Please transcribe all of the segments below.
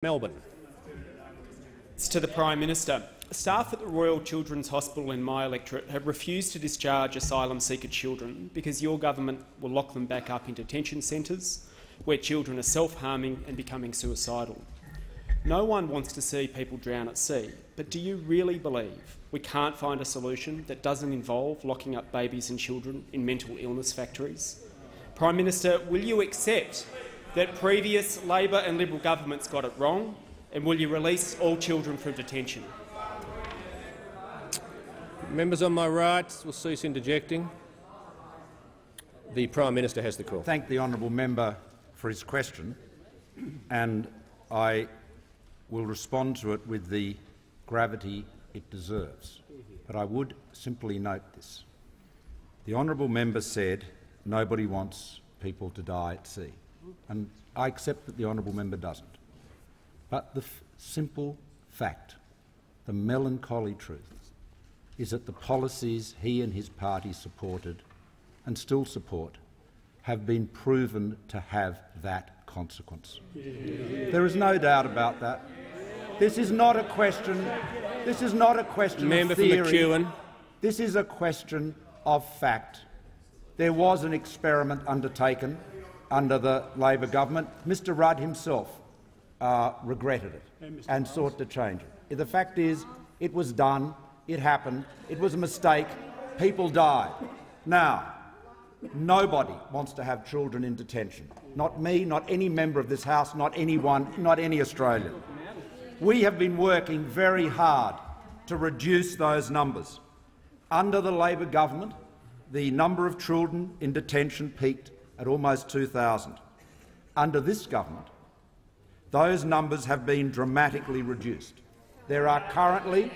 Melbourne. It's to the Prime Minister. Staff at the Royal Children's Hospital in my electorate have refused to discharge asylum seeker children because your government will lock them back up in detention centres where children are self-harming and becoming suicidal. No one wants to see people drown at sea, but do you really believe we can't find a solution that doesn't involve locking up babies and children in mental illness factories? Prime Minister, will you accept that previous Labor and Liberal governments got it wrong, and will you release all children from detention? Members on my right will cease interjecting. The Prime Minister has the call. Thank the honourable member for his question, and I will respond to it with the gravity it deserves. But I would simply note this. The honourable member said nobody wants people to die at sea, and I accept that the honourable member doesn't. But the simple fact, the melancholy truth, is that the policies he and his party supported and still support have been proven to have that consequence. There is no doubt about that. This is not a question. This is not a question Member of theory. for McEwen. This is a question of fact. There was an experiment undertaken under the Labor government. Mr Rudd himself regretted it and sought to change it. The fact is, it was done. It happened. It was a mistake. People died. Now, nobody wants to have children in detention. Not me, not any member of this House, not anyone, not any Australian. We have been working very hard to reduce those numbers. Under the Labor government, the number of children in detention peaked at almost 2,000. Under this government, those numbers have been dramatically reduced. There are currently,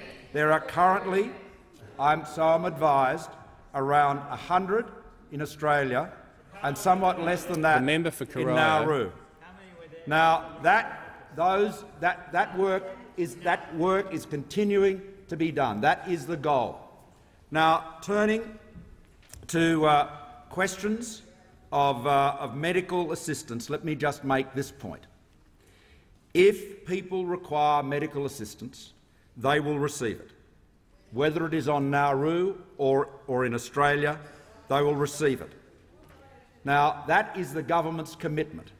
I'm advised, around 100 in Australia and somewhat less than that in Nauru. Now, that work is continuing to be done. That is the goal. Now, turning to questions of medical assistance, let me just make this point. If people require medical assistance, they will receive it. Whether it is on Nauru or in Australia, they will receive it. Now, that is the government's commitment.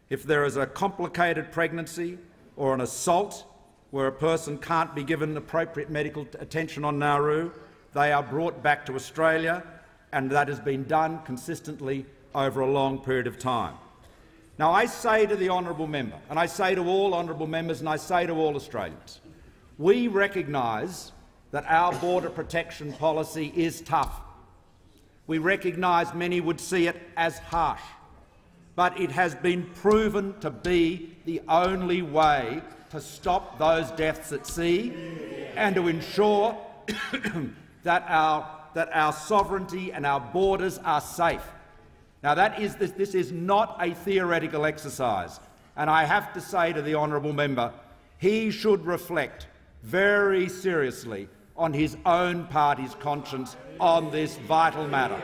If there is a complicated pregnancy or an assault where a person can't be given appropriate medical attention on Nauru, they are brought back to Australia, and that has been done consistently over a long period of time. Now, I say to the honourable member, and I say to all honourable members, and I say to all Australians, we recognise that our border protection policy is tough. We recognise many would see it as harsh, but it has been proven to be the only way to stop those deaths at sea and to ensure that our sovereignty and our borders are safe. Now, this is not a theoretical exercise, and I have to say to the honourable member, he should reflect very seriously on his own party's conscience on this vital matter.